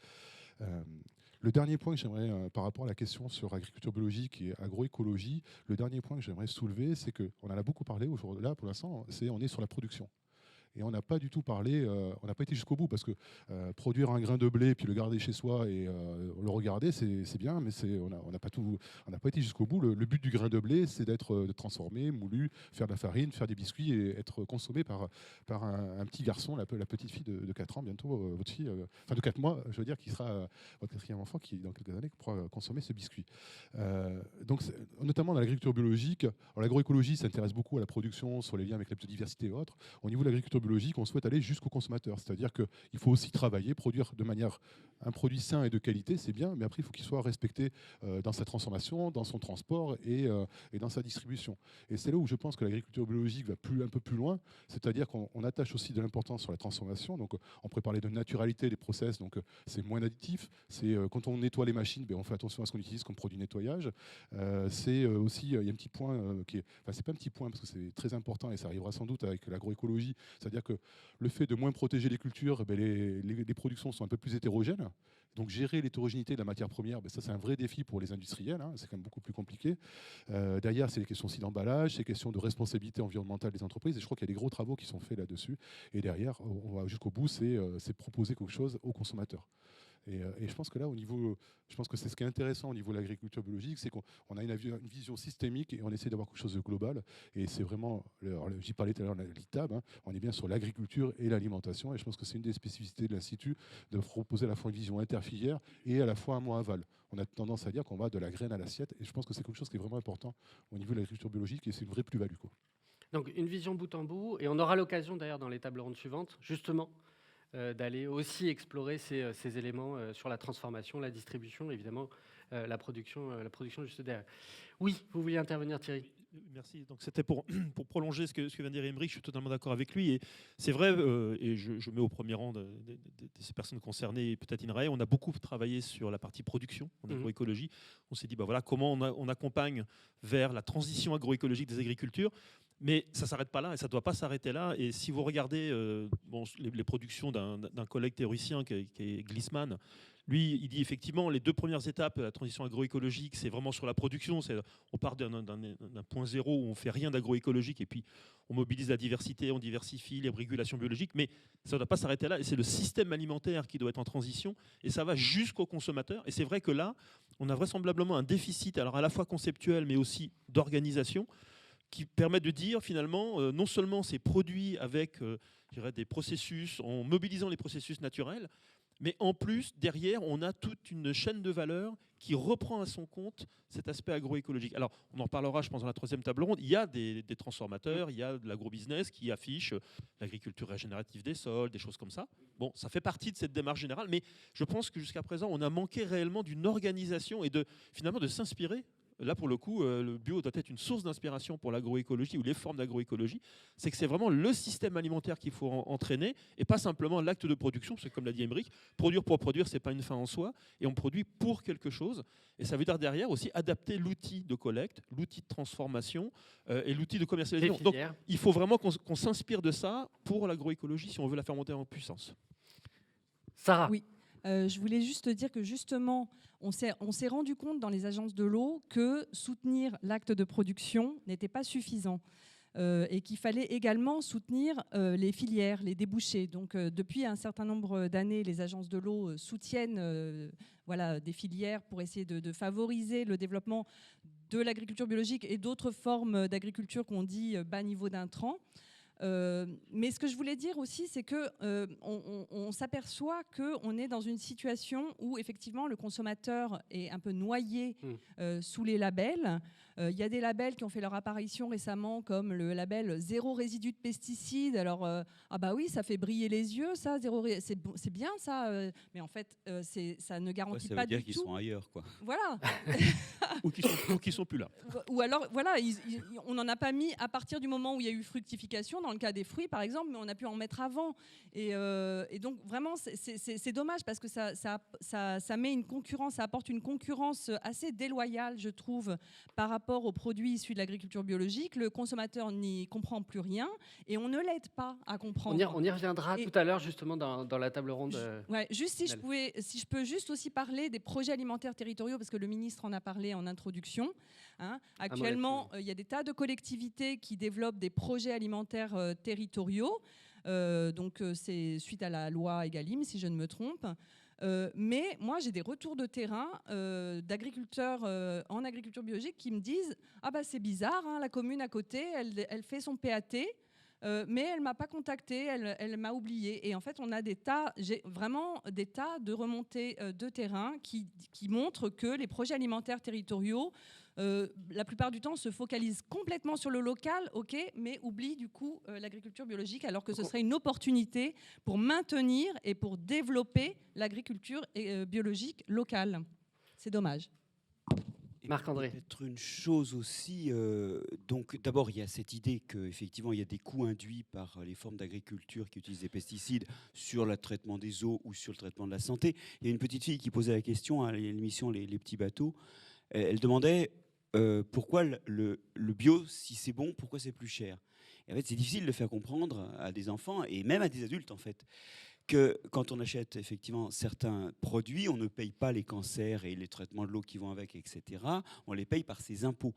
Le dernier point que j'aimerais, par rapport à la question sur agriculture biologique et agroécologie, le dernier point que j'aimerais soulever, c'est qu'on en a beaucoup parlé aujourd'hui, là pour l'instant, on est sur la production. Et on n'a pas du tout parlé, on n'a pas été jusqu'au bout, parce que produire un grain de blé puis le garder chez soi et le regarder, c'est bien, mais on n'a pas été jusqu'au bout. Le but du grain de blé, c'est d'être transformé, moulu, faire de la farine, faire des biscuits et être consommé par un petit garçon, la petite fille de 4 ans, bientôt votre fille, enfin de 4 mois, je veux dire, qui sera votre 4e enfant, qui dans quelques années pourra consommer ce biscuit. Donc, notamment dans l'agriculture biologique, l'agroécologie s'intéresse beaucoup à la production, sur les liens avec la biodiversité et autres. Au niveau de l'agriculture biologique, on souhaite aller jusqu'au consommateur. C'est-à-dire qu'il faut aussi travailler, produire de manière un produit sain et de qualité, c'est bien, mais après, il faut qu'il soit respecté dans sa transformation, dans son transport et dans sa distribution. Et c'est là où je pense que l'agriculture biologique va un peu plus loin, c'est-à-dire qu'on attache aussi de l'importance sur la transformation. Donc, on pourrait parler de naturalité des process, donc c'est moins additif. C'est quand on nettoie les machines, on fait attention à ce qu'on utilise comme produit de nettoyage. C'est aussi, il y a un petit point qui est, enfin, c'est pas un petit point parce que c'est très important et ça arrivera sans doute avec l'agroécologie, c'est-à-dire que le fait de moins protéger les cultures, les productions sont un peu plus hétérogènes. Donc gérer l'hétérogénéité de la matière première, ça c'est un vrai défi pour les industriels, hein, c'est quand même beaucoup plus compliqué. Derrière, c'est les questions aussi d'emballage, c'est les questions de responsabilité environnementale des entreprises, et je crois qu'il y a des gros travaux qui sont faits là-dessus. Et derrière, on va jusqu'au bout, c'est proposer quelque chose aux consommateurs. Et je pense que là, je pense que c'est ce qui est intéressant au niveau de l'agriculture biologique, c'est qu'on a une vision systémique et on essaie d'avoir quelque chose de global. Et c'est vraiment, j'y parlais tout à l'heure de l'ITAB, hein, on est bien sur l'agriculture et l'alimentation. Et je pense que c'est une des spécificités de l'Institut de proposer à la fois une vision interfilière et à la fois un mot aval. On a tendance à dire qu'on va de la graine à l'assiette. Et je pense que c'est quelque chose qui est vraiment important au niveau de l'agriculture biologique et c'est une vraie plus-value, quoi. Donc une vision bout en bout, et on aura l'occasion d'ailleurs dans les tables rondes suivantes, justement, d'aller aussi explorer ces éléments sur la transformation, la distribution, évidemment, la production juste derrière. Oui, vous vouliez intervenir, Thierry? Merci. Donc c'était pour prolonger ce que vient de dire Aymeric, je suis totalement d'accord avec lui. Et c'est vrai, et je mets au premier rang de ces personnes concernées, et peut-être INRAE, on a beaucoup travaillé sur la partie production en agroécologie. On s'est dit, voilà, comment on accompagne vers la transition agroécologique des agricultures. Mais ça ne s'arrête pas là et ça ne doit pas s'arrêter là. Et si vous regardez les productions d'un collègue théoricien qui est Glissman, lui, il dit effectivement les 2 premières étapes de la transition agroécologique, c'est vraiment sur la production. On part d'un point zéro où on ne fait rien d'agroécologique et puis on mobilise la diversité, on diversifie les régulations biologiques. Mais ça ne doit pas s'arrêter là. Et c'est le système alimentaire qui doit être en transition et ça va jusqu'au consommateur. Et c'est vrai que là, on a vraisemblablement un déficit, alors à la fois conceptuel mais aussi d'organisation, qui permet de dire finalement, non seulement c'est produit avec des processus, en mobilisant les processus naturels, mais en plus, derrière, on a toute une chaîne de valeur qui reprend à son compte cet aspect agroécologique. Alors, on en parlera, je pense, dans la 3e table ronde. Il y a des transformateurs, il y a de l'agrobusiness qui affiche l'agriculture régénérative des sols, des choses comme ça. Bon, ça fait partie de cette démarche générale, mais je pense que jusqu'à présent, on a manqué réellement d'une organisation et finalement de s'inspirer. Là, pour le coup, le bio doit être une source d'inspiration pour l'agroécologie ou les formes d'agroécologie. C'est que c'est vraiment le système alimentaire qu'il faut entraîner et pas simplement l'acte de production. C'est comme l'a dit Aymeric, produire pour produire, ce n'est pas une fin en soi. Et on produit pour quelque chose. Et ça veut dire derrière aussi adapter l'outil de collecte, l'outil de transformation et l'outil de commercialisation. Donc, il faut vraiment qu'on s'inspire de ça pour l'agroécologie si on veut la faire monter en puissance. Sarah. Oui. Je voulais juste dire que justement, on s'est rendu compte dans les agences de l'eau que soutenir l'acte de production n'était pas suffisant et qu'il fallait également soutenir les filières, les débouchés. Donc depuis un certain nombre d'années, les agences de l'eau soutiennent des filières pour essayer de favoriser le développement de l'agriculture biologique et d'autres formes d'agriculture qu'on dit bas niveau d'intrants. Mais ce que je voulais dire aussi, c'est qu'on s'aperçoit qu'on est dans une situation où effectivement le consommateur est un peu noyé sous les labels. Il y a des labels qui ont fait leur apparition récemment, comme le label zéro résidu de pesticides. Alors, ah bah oui, ça fait briller les yeux, ça, c'est bien ça, mais en fait, ça ne garantit pas du tout. Ça veut dire qu'ils sont ailleurs, quoi. Voilà. ou qu'ils sont plus là. Ou alors, voilà, on n'en a pas mis à partir du moment où il y a eu fructification, dans le cas des fruits, par exemple, mais on a pu en mettre avant. Et donc, vraiment, c'est dommage parce que ça met une concurrence, ça apporte une concurrence assez déloyale, je trouve, par rapport aux produits issus de l'agriculture biologique. Le consommateur n'y comprend plus rien et on ne l'aide pas à comprendre. On y reviendra tout à l'heure, justement, dans la table ronde. Ouais, juste si je peux juste aussi parler des projets alimentaires territoriaux, parce que le ministre en a parlé en introduction. Hein. Actuellement, il y a des tas de collectivités qui développent des projets alimentaires territoriaux. Donc, c'est suite à la loi Egalim, si je ne me trompe. Mais moi, j'ai des retours de terrain d'agriculteurs en agriculture biologique qui me disent « Ah bah c'est bizarre, hein, la commune à côté, elle fait son PAT, mais elle ne m'a pas contactée, elle m'a oubliée. Et en fait, on a vraiment des tas de remontées de terrain qui montrent que les projets alimentaires territoriaux, la plupart du temps, se focalisent complètement sur le local, ok, mais oublient du coup l'agriculture biologique, alors que ce serait une opportunité pour maintenir et pour développer l'agriculture biologique locale. C'est dommage. Marc-André. Peut-être une chose aussi, donc d'abord il y a cette idée qu'effectivement il y a des coûts induits par les formes d'agriculture qui utilisent des pesticides sur le traitement des eaux ou sur le traitement de la santé. Il y a une petite fille qui posait la question à l'émission les petits bateaux. Elle demandait pourquoi le bio, si c'est bon, pourquoi c'est plus cher. Et en fait c'est difficile de faire comprendre à des enfants et même à des adultes en fait, que quand on achète effectivement certains produits, on ne paye pas les cancers et les traitements de l'eau qui vont avec, etc. On les paye par ses impôts.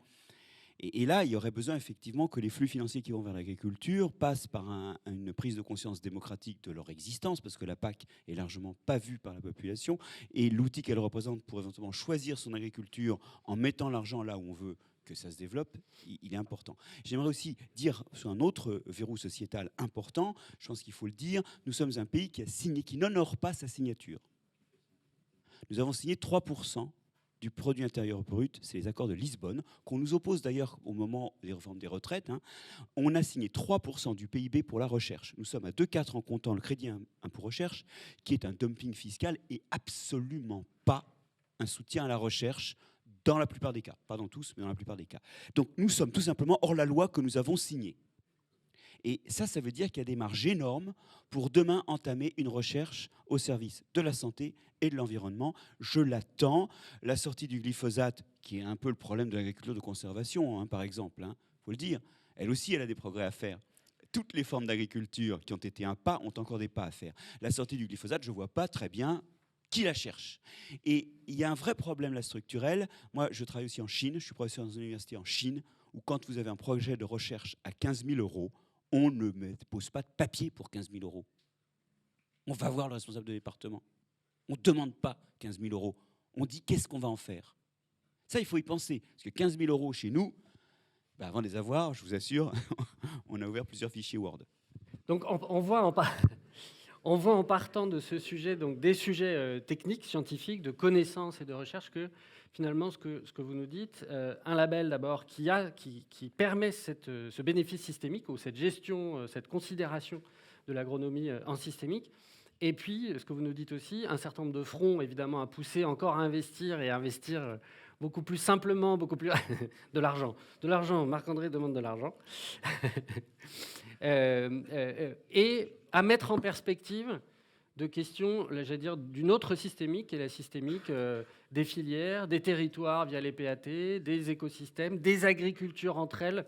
Et là, il y aurait besoin effectivement que les flux financiers qui vont vers l'agriculture passent par une prise de conscience démocratique de leur existence, parce que la PAC est largement pas vue par la population, et l'outil qu'elle représente pour éventuellement choisir son agriculture en mettant l'argent là où on veut que ça se développe, il est important. J'aimerais aussi dire sur un autre verrou sociétal important, je pense qu'il faut le dire, nous sommes un pays qui n'honore pas sa signature. Nous avons signé 3% du produit intérieur brut, c'est les accords de Lisbonne, qu'on nous oppose d'ailleurs au moment des réformes des retraites. On a signé 3% du PIB pour la recherche. Nous sommes à 2,4 en comptant le crédit impôt recherche, qui est un dumping fiscal et absolument pas un soutien à la recherche dans la plupart des cas. Pas dans tous, mais dans la plupart des cas. Donc nous sommes tout simplement hors la loi que nous avons signée. Et ça veut dire qu'il y a des marges énormes pour demain entamer une recherche au service de la santé et de l'environnement. Je l'attends. La sortie du glyphosate, qui est un peu le problème de l'agriculture de conservation, par exemple, faut le dire, elle aussi, elle a des progrès à faire. Toutes les formes d'agriculture qui ont été un pas ont encore des pas à faire. La sortie du glyphosate, je ne vois pas très bien qui la cherche. Et il y a un vrai problème là structurel. Moi, je travaille aussi en Chine. Je suis professeur dans une université en Chine, où quand vous avez un projet de recherche à 15 000 €, on ne pose pas de papier pour 15 000 €. On va voir le responsable de département. On ne demande pas 15 000 €. On dit qu'est-ce qu'on va en faire. Ça, il faut y penser. Parce que 15 000 € chez nous, avant de les avoir, je vous assure, on a ouvert plusieurs fichiers Word. Donc on voit en partant de ce sujet, donc des sujets techniques, scientifiques, de connaissances et de recherche, que finalement ce que vous nous dites, un label d'abord qui permet ce bénéfice systémique ou cette gestion, cette considération de l'agronomie en systémique. Et puis, ce que vous nous dites aussi, un certain nombre de fronts, évidemment, à pousser, encore à investir et à investir beaucoup plus simplement, beaucoup plus... de l'argent. De l'argent, Marc-André demande de l'argent. Et à mettre en perspective de questions, j'allais dire, d'une autre systémique, qui est la systémique des filières, des territoires via les PAT, des écosystèmes, des agricultures entre elles,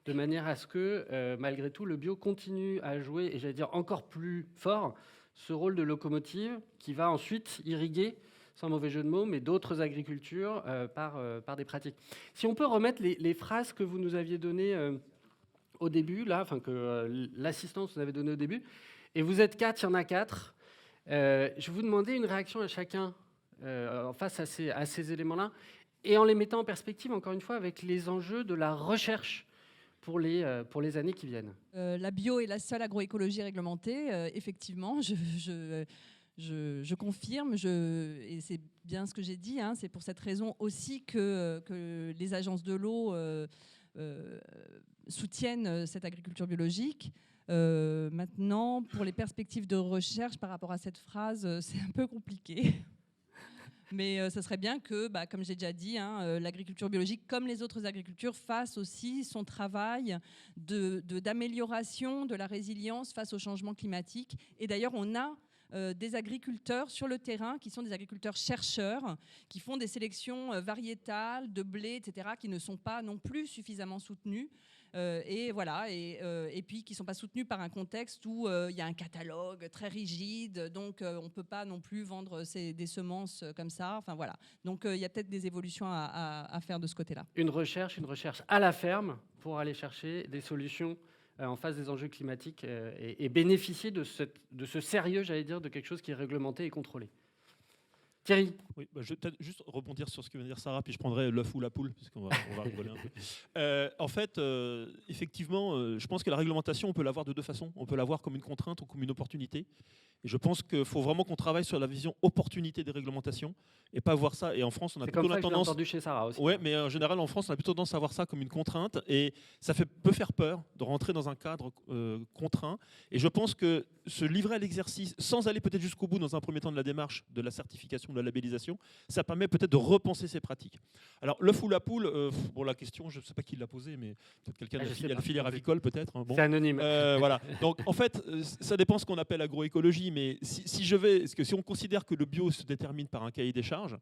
de manière à ce que, malgré tout, le bio continue à jouer, et j'allais dire encore plus fort, ce rôle de locomotive qui va ensuite irriguer, sans mauvais jeu de mots, mais d'autres agricultures par des pratiques. Si on peut remettre les phrases que vous nous aviez données au début, là, enfin que l'assistance vous avait donné au début, et vous êtes 4, il y en a 4. Je vais vous demander une réaction à chacun face à ces éléments-là, et en les mettant en perspective, encore une fois, avec les enjeux de la recherche pour les années qui viennent. La bio est la seule agroécologie réglementée, effectivement, je confirme, et c'est bien ce que j'ai dit, c'est pour cette raison aussi que les agences de l'eau soutiennent cette agriculture biologique. Maintenant, pour les perspectives de recherche par rapport à cette phrase, c'est un peu compliqué. Mais ce serait bien que, comme j'ai déjà dit, l'agriculture biologique, comme les autres agricultures, fasse aussi son travail d'amélioration de la résilience face au changement climatique. Et d'ailleurs, on a des agriculteurs sur le terrain qui sont des agriculteurs chercheurs, qui font des sélections variétales de blé, etc., qui ne sont pas non plus suffisamment soutenues. Et voilà, et puis qui ne sont pas soutenus par un contexte où il y a un catalogue très rigide, donc on ne peut pas non plus vendre des semences comme ça. Enfin voilà, donc il y a peut-être des évolutions à faire de ce côté-là. Une recherche à la ferme pour aller chercher des solutions en face des enjeux climatiques et bénéficier de ce sérieux, j'allais dire, de quelque chose qui est réglementé et contrôlé. Thierry. Oui, je vais peut-être juste rebondir sur ce que vient de dire Sarah, puis je prendrai l'œuf ou la poule, puisqu'on va rigoler un peu. En fait, effectivement, je pense que la réglementation, on peut l'avoir de deux façons. On peut l'avoir comme une contrainte ou comme une opportunité. Et je pense qu'il faut vraiment qu'on travaille sur la vision opportunité des réglementations et pas voir ça. Et en France, on a C'est plutôt comme ça la que je l'ai tendance. entendu chez Sarah aussi. Ouais, mais en général, en France, on a plutôt tendance à voir ça comme une contrainte et ça peut faire peur de rentrer dans un cadre contraint. Et je pense que se livrer à l'exercice, sans aller peut-être jusqu'au bout dans un premier temps de la démarche de la certification, de la labellisation, ça permet peut-être de repenser ces pratiques. Alors, l'œuf ou la poule, bon, la question, je ne sais pas qui l'a posée, mais peut-être quelqu'un de la filière avicole, peut-être. Hein, bon. C'est anonyme. Voilà. Donc, en fait, ça dépend ce qu'on appelle agroécologie, mais si on considère que le bio se détermine par un cahier des charges,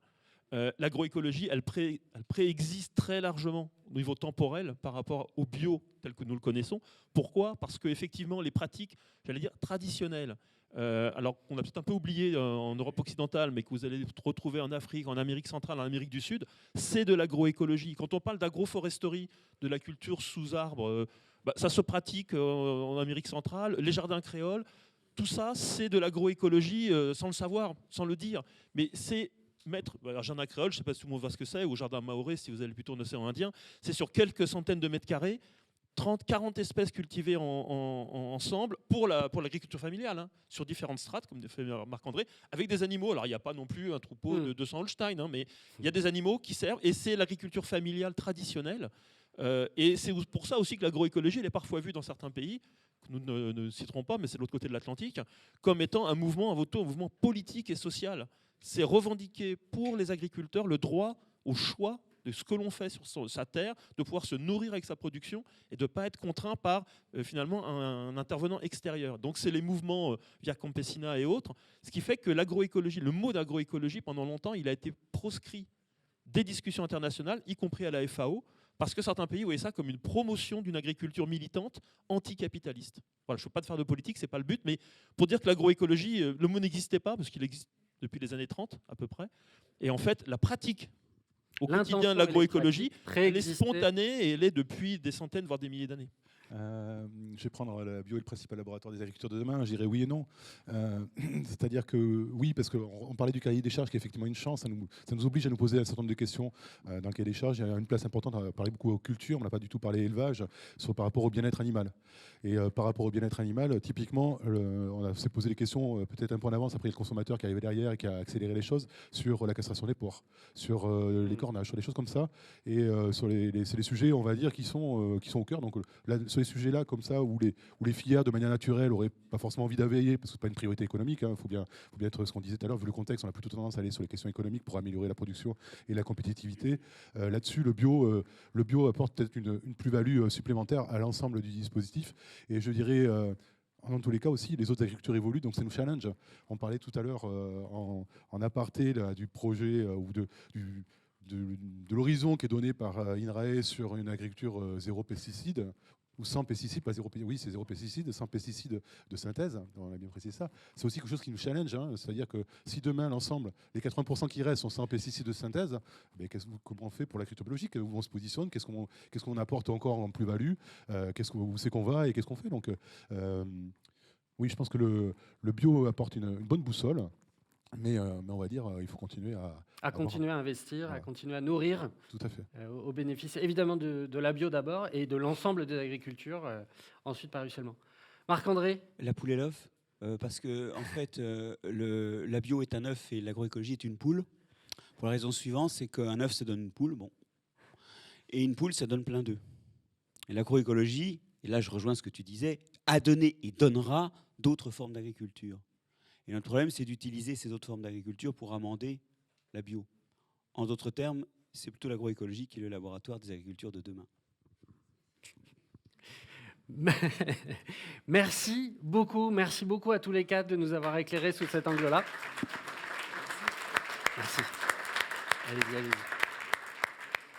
l'agroécologie, elle préexiste très largement au niveau temporel par rapport au bio tel que nous le connaissons. Pourquoi ? Parce qu'effectivement, les pratiques, j'allais dire, traditionnelles, alors qu'on a peut-être un peu oublié en Europe occidentale, mais que vous allez retrouver en Afrique, en Amérique centrale, en Amérique du Sud, c'est de l'agroécologie. Quand on parle d'agroforesterie, de la culture sous arbre, ça se pratique en Amérique centrale, les jardins créoles, tout ça, c'est de l'agroécologie sans le savoir, sans le dire. Mais c'est jardin créole, je ne sais pas si tout le monde voit ce que c'est, ou jardin maoré, si vous allez plutôt en océan Indien, c'est sur quelques centaines de mètres carrés, 30-40 espèces cultivées ensemble pour l'agriculture familiale, hein, sur différentes strates, comme fait Marc-André, avec des animaux. Alors, il n'y a pas non plus un troupeau de 200 Holstein, hein, mais il y a des animaux qui servent, et c'est l'agriculture familiale traditionnelle. Et c'est pour ça aussi que l'agroécologie, elle est parfois vue dans certains pays, que nous ne citerons pas, mais c'est de l'autre côté de l'Atlantique, comme étant un mouvement politique et social. C'est revendiquer pour les agriculteurs le droit au choix de ce que l'on fait sur sa terre, de pouvoir se nourrir avec sa production et de ne pas être contraint par finalement un intervenant extérieur. Donc c'est les mouvements via Campesina et autres, ce qui fait que l'agroécologie, le mot d'agroécologie, pendant longtemps, il a été proscrit des discussions internationales, y compris à la FAO, parce que certains pays voyaient ça comme une promotion d'une agriculture militante anticapitaliste. Voilà, je ne veux pas de faire de politique, ce n'est pas le but, mais pour dire que l'agroécologie, le mot n'existait pas, parce qu'il existe depuis les années 30 à peu près. Et en fait, la pratique au quotidien de l'agroécologie, elle est spontanée et elle est depuis des centaines, voire des milliers d'années. Je vais prendre la bio est le principal laboratoire des agriculteurs de demain. Je dirais oui et non. C'est-à-dire que oui, parce qu'on parlait du cahier des charges qui est effectivement une chance. Ça nous oblige à nous poser un certain nombre de questions dans le cahier des charges. Il y a une place importante à parler beaucoup aux cultures. On n'a pas du tout parlé élevage par rapport au bien-être animal. Et par rapport au bien-être animal, typiquement, on s'est posé les questions peut-être un peu en avance. Après, il y a le consommateur qui est arrivé derrière et qui a accéléré les choses sur la castration des porcs, sur les cornages, sur des choses comme ça. Et c'est les sujets, on va dire, qui sont au cœur. Donc, sur les sujets-là, comme ça, où les filières, de manière naturelle, n'auraient pas forcément envie d'éveiller, parce que ce n'est pas une priorité économique. Il faut bien être ce qu'on disait tout à l'heure. Vu le contexte, on a plutôt tendance à aller sur les questions économiques pour améliorer la production et la compétitivité. Là-dessus, le bio apporte peut-être une plus-value supplémentaire à l'ensemble du dispositif. Et je dirais, dans tous les cas aussi, les autres agricultures évoluent, donc ça nous challenge. On parlait tout à l'heure en aparté là, du projet ou de l'horizon qui est donné par INRAE sur une agriculture zéro pesticide, ou sans pesticides, pas zéro, oui, c'est zéro pesticide, sans pesticides de synthèse, on a bien précisé ça. C'est aussi quelque chose qui nous challenge, hein, c'est-à-dire que si demain, l'ensemble, les 80% qui restent sont sans pesticides de synthèse, mais comment on fait pour l'agriculture biologique ? Où on se positionne ? Qu'est-ce qu'on apporte encore en plus-value ? Où c'est qu'on va et qu'est-ce qu'on fait ? Donc, oui, je pense que le bio apporte une bonne boussole. Mais on va dire, il faut continuer à continuer à investir, voilà. à continuer à nourrir. Tout à fait. Au bénéfice évidemment de la bio d'abord et de l'ensemble des agricultures ensuite par ruissellement. Marc-André ? La poule et l'œuf, parce que en fait, la bio est un œuf et l'agroécologie est une poule. Pour la raison suivante, c'est qu'un œuf, ça donne une poule, bon, et une poule, ça donne plein d'œufs. Et l'agroécologie, et là je rejoins ce que tu disais, a donné et donnera d'autres formes d'agriculture. Et notre problème, c'est d'utiliser ces autres formes d'agriculture pour amender la bio. En d'autres termes, c'est plutôt l'agroécologie qui est le laboratoire des agricultures de demain. Merci beaucoup à tous les quatre de nous avoir éclairés sous cet angle-là. Merci. Allez-y.